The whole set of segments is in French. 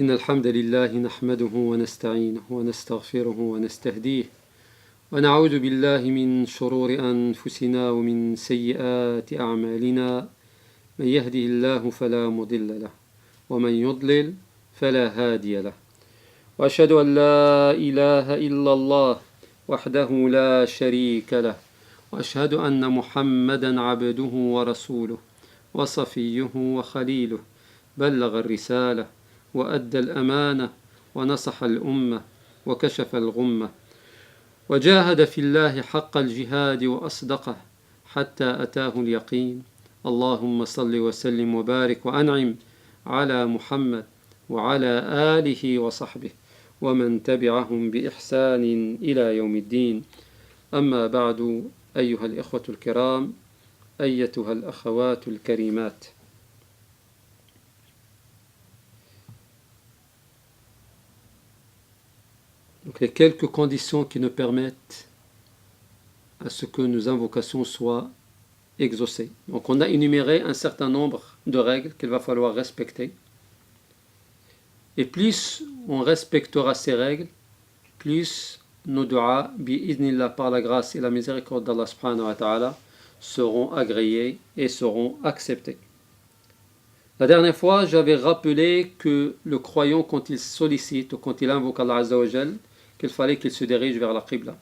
إن الحمد لله نحمده ونستعينه ونستغفره ونستهديه ونعوذ بالله من شرور أنفسنا ومن سيئات أعمالنا من يهده الله فلا مضل له ومن يضلل فلا هادي له وأشهد أن لا إله إلا الله وحده لا شريك له وأشهد أن محمدا عبده ورسوله وصفيه وخليله بلغ الرسالة وأدى الأمانة ونصح الأمة وكشف الغمة وجاهد في الله حق الجهاد وأصدقه حتى أتاه اليقين اللهم صل وسلم وبارك وأنعم على محمد وعلى آله وصحبه ومن تبعهم بإحسان إلى يوم الدين أما بعد أيها الإخوة الكرام أيتها الأخوات الكريمات Donc les quelques conditions qui nous permettent à ce que nos invocations soient exaucées. Donc on a énuméré un certain nombre de règles qu'il va falloir respecter. Et plus on respectera ces règles, plus nos du'as, bi'idhnillah, par la grâce et la miséricorde d'Allah subhanahu wa ta'ala, seront agréés et seront acceptés. La dernière fois, j'avais rappelé que le croyant, quand il sollicite ou quand il invoque Allah Azza wa Jal, qu'il fallait qu'il se dirige vers la Qibla,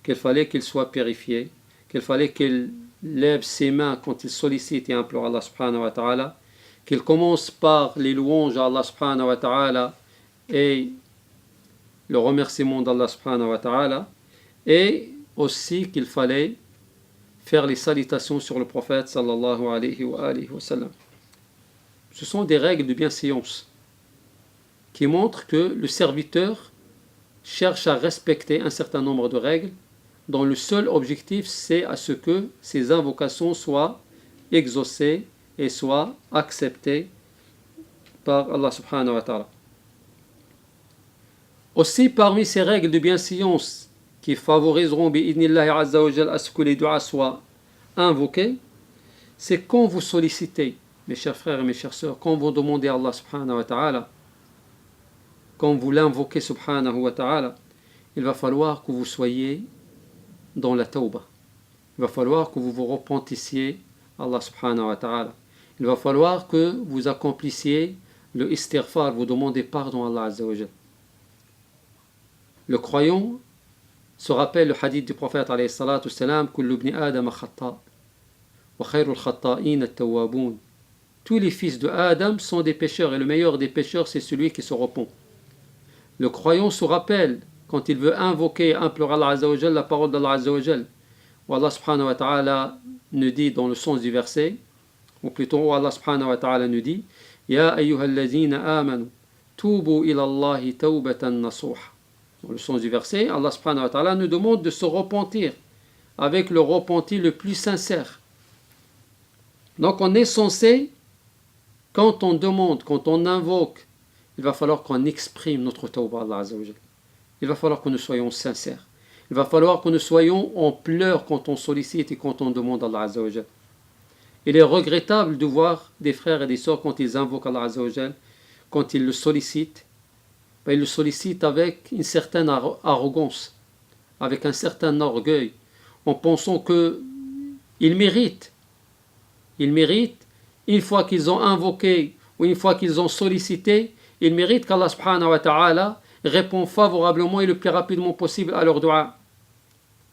qu'il fallait qu'il soit purifié, qu'il fallait qu'il lève ses mains quand il sollicite et implore Allah subhanahu wa ta'ala, qu'il commence par les louanges à Allah subhanahu wa ta'ala et le remerciement d'Allah subhanahu wa ta'ala, et aussi qu'il fallait faire les salutations sur le prophète sallallahu alayhi wa sallam. Ce sont des règles de bienséance qui montrent que le serviteur cherche à respecter un certain nombre de règles dont le seul objectif c'est à ce que ces invocations soient exaucées et soient acceptées par Allah subhanahu wa ta'ala. Aussi parmi ces règles de bienséance qui favoriseront bi'idhnillahi azza wa jal à ce que les du'as soient invoqués, c'est quand vous sollicitez, mes chers frères et mes chères sœurs, quand vous demandez à Allah subhanahu wa ta'ala, quand vous l'invoquez subhanahu wa ta'ala, il va falloir que vous soyez dans la tawbah. Il va falloir que vous vous repentissiez à Allah subhanahu wa ta'ala. Il va falloir que vous accomplissiez le istighfar, vous demandez pardon à Allah azza wa jal. Le croyant se rappelle le hadith du prophète alayhi salatu wassalam, kullu ibn adam khata wa khayrul khata'in at-tawwabun. Tous les fils de Adam sont des pécheurs et le meilleur des pécheurs c'est celui qui se repent. Le croyant se rappelle quand il veut invoquer et implorer Allah Azza wa Jal, la parole d'Allah Azza wa Jal, où Allah subhanahu wa ta'ala nous dit dans le sens du verset, ou plutôt où Allah subhanahu wa ta'ala nous dit Ya ayyuhallazina amanu tubu ila Allahi tawbatan nasuha. Dans le sens du verset, Allah subhanahu wa ta'ala nous demande de se repentir avec le repenti le plus sincère. Donc on est censé, quand on demande, quand on invoque, il va falloir qu'on exprime notre tawbah à Allah Azza wa Jal. Il va falloir que nous soyons sincères. Il va falloir que nous soyons en pleurs quand on sollicite et quand on demande à Allah Azza wa Jal. Il est regrettable de voir des frères et des sœurs quand ils invoquent Allah Azza wa Jal, quand ils le sollicitent, ils le sollicitent avec une certaine arrogance, avec un certain orgueil, en pensant qu'ils méritent. Ils méritent, une fois qu'ils ont invoqué ou une fois qu'ils ont sollicité, ils méritent qu'Allah subhanahu wa ta'ala répond favorablement et le plus rapidement possible à leur dua.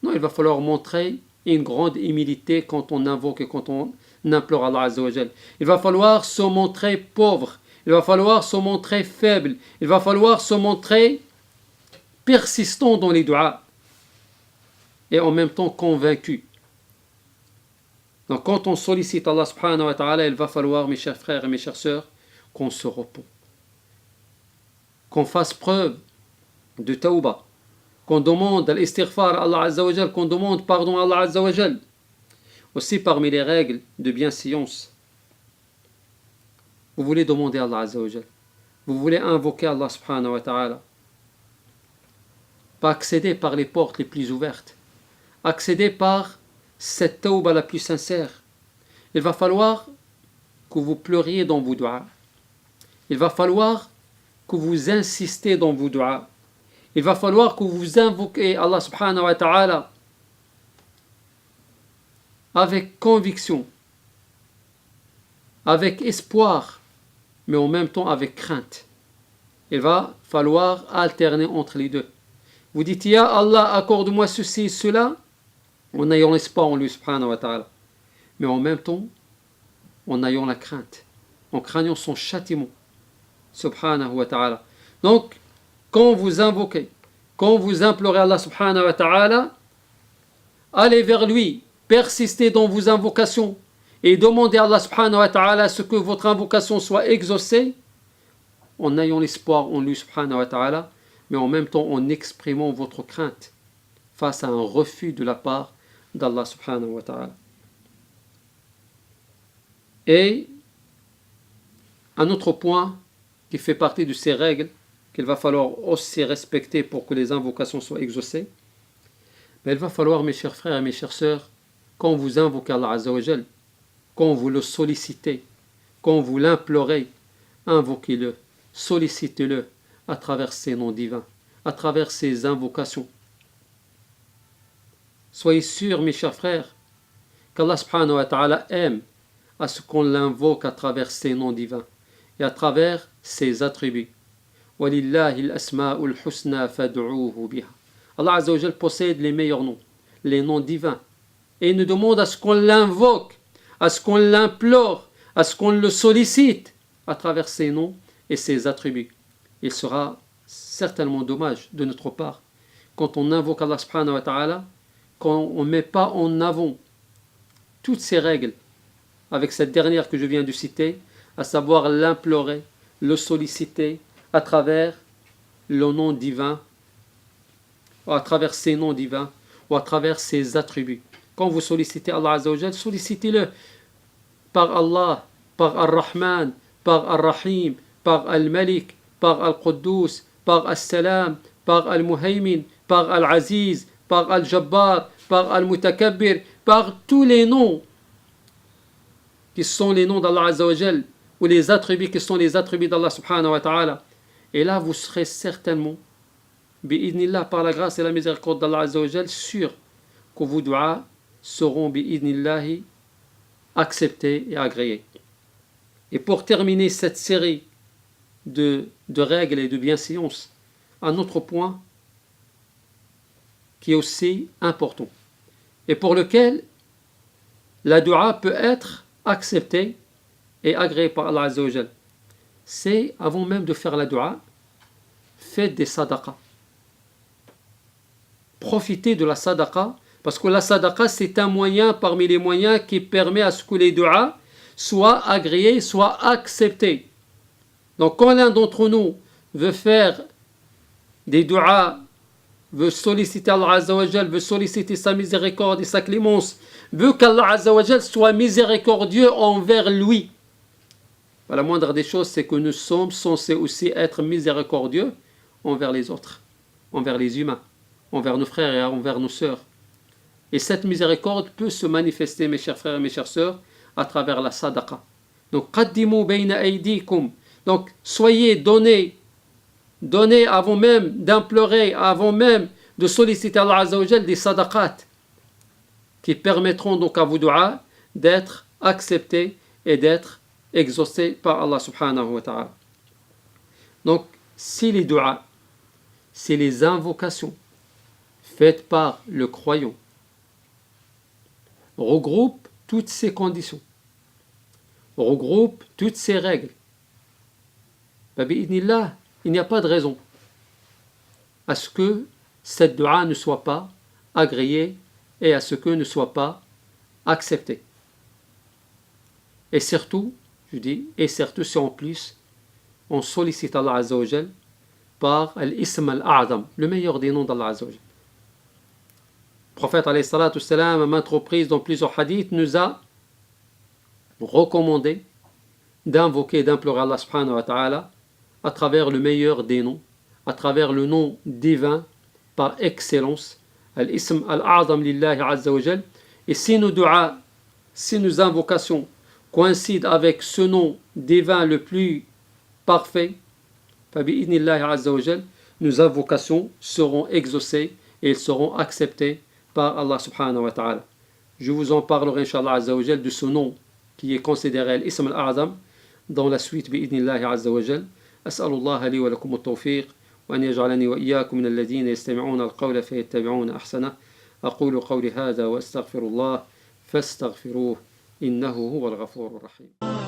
Non, il va falloir montrer une grande humilité quand on invoque et quand on implore Allah Azza wa Jal. Il va falloir se montrer pauvre, il va falloir se montrer faible, il va falloir se montrer persistant dans les duas et en même temps convaincu. Donc quand on sollicite Allah subhanahu wa ta'ala, il va falloir, mes chers frères et mes chères sœurs, qu'on se repose, qu'on fasse preuve de tawbah, qu'on demande l'istighfar à Allah Azza wa Jal, qu'on demande pardon à Allah Azza wa Jal. Aussi parmi les règles de bienséance, vous voulez demander à Allah Azza wa Jal, vous voulez invoquer Allah subhanahu wa ta'ala, pas accéder par les portes les plus ouvertes, accéder par cette tawbah la plus sincère. Il va falloir que vous pleuriez dans vos duas. Il va falloir que vous insistez dans vos du'as. Il va falloir que vous invoquez Allah subhanahu wa ta'ala avec conviction, avec espoir, mais en même temps avec crainte. Il va falloir alterner entre les deux. Vous dites, Ya Allah, accorde-moi ceci et cela, en ayant l'espoir en lui, subhanahu wa ta'ala. Mais en même temps, en ayant la crainte, en craignant son châtiment, subhanahu wa ta'ala. Donc, quand vous invoquez, quand vous implorez Allah subhanahu wa ta'ala, allez vers lui, persistez dans vos invocations et demandez à Allah subhanahu wa ta'ala ce que votre invocation soit exaucée, en ayant l'espoir en lui subhanahu wa ta'ala, mais en même temps en exprimant votre crainte face à un refus de la part d'Allah subhanahu wa ta'ala. Et un autre point qui fait partie de ces règles qu'il va falloir aussi respecter pour que les invocations soient exaucées, mais il va falloir, mes chers frères et mes chères sœurs, quand vous invoquez Allah Azza wa Jal, quand vous le sollicitez, quand vous l'implorez, invoquez-le, sollicitez-le à travers ses noms divins, à travers ses invocations. Soyez sûrs, mes chers frères, qu'Allah subhanahu wa ta'ala aime à ce qu'on l'invoque à travers ses noms divins et à travers ses attributs. وَلِلَّهِ الْأَسْمَاءُ الْحُسْنَى فَادْعُوهُ بِهَا. Allah Azza wa Jal possède les meilleurs noms, les noms divins. Et il nous demande à ce qu'on l'invoque, à ce qu'on l'implore, à ce qu'on le sollicite à travers ses noms et ses attributs. Il sera certainement dommage de notre part quand on invoque Allah subhanahu wa ta'ala, quand on ne met pas en avant toutes ces règles avec cette dernière que je viens de citer, à savoir l'implorer, le solliciter à travers le nom divin, ou à travers ses noms divins, ou à travers ses attributs. Quand vous sollicitez Allah Azza wa Jal, sollicitez-le par Allah, par Ar-Rahman, par Ar-Rahim, par Al-Malik, par Al-Quddus, par Al-Salam, par Al-Muhaymin, par Al-Aziz, par Al-Jabbar, par Al-Mutakabbir, par tous les noms qui sont les noms d'Allah Azza wa Jal, ou les attributs qui sont les attributs d'Allah subhanahu wa ta'ala. Et là, vous serez certainement, bi'idnillah, par la grâce et la miséricorde d'Allah Azza wa Jal, sûr que vos du'as seront bi'idnillahi acceptés et agréés. Et pour terminer cette série de règles et de bienséances, un autre point qui est aussi important et pour lequel la dua peut être acceptée et agréée par Allah Azza wa Jal, c'est avant même de faire la dua, faites des sadaqas. Profitez de la sadaqa, parce que la sadaqa c'est un moyen parmi les moyens qui permet à ce que les duas soient agréés, soient acceptés. Donc quand l'un d'entre nous veut faire des duas, veut solliciter Allah Azza wa Jal, veut solliciter sa miséricorde et sa clémence, veut qu'Allah Azza wa Jal soit miséricordieux envers lui. La moindre des choses, c'est que nous sommes censés aussi être miséricordieux envers les autres, envers les humains, envers nos frères et envers nos sœurs. Et cette miséricorde peut se manifester, mes chers frères et mes chères sœurs, à travers la sadaqa. Donc, qaddimu bayna aydikum. Donc, soyez, donnez avant même d'implorer, avant même de solliciter Allah Azza wa Jal des sadaqat qui permettront donc à vos du'as d'être acceptés et d'être exaucés par Allah subhanahu wa ta'ala. Donc, si les du'as, si les invocations faites par le croyant regroupent toutes ces conditions, regroupent toutes ces règles, bi'idnillah, il n'y a pas de raison à ce que cette dua ne soit pas agréée et à ce que ne soit pas acceptée. Et surtout, je dis, et surtout si en plus on sollicite Allah Azza wa Jal par l'ism al-a'zam, le meilleur des noms d'Allah Azza wa Jal. Le prophète alayhi salatu salam, à maintes reprises dans plusieurs hadiths, nous a recommandé d'invoquer et d'implorer Allah subhanahu wa ta'ala à travers le meilleur des noms, à travers le nom divin par excellence, al-ism al-a'zam lillahi azza wa jal. Et si nos du'as, si nos invocations coïncident avec ce nom divin le plus parfait, فبإذن الله عز وجل, nos invocations seront exaucées et elles seront acceptées par Allah subhanahu wa ta'ala. Je vous en parlerai, Inch'Allah Azza wa Jal, de ce nom qui est considéré l'Ism al-A'zam dans la suite, bi'idnillahi Azza wa Jal. أسأل الله لي ولكم التوفيق وأن يجعلني وإياكم من الذين يستمعون القول فيتبعون أحسنه. أقول قولي هذا وأستغفر الله فاستغفروه إنه هو الغفور الرحيم.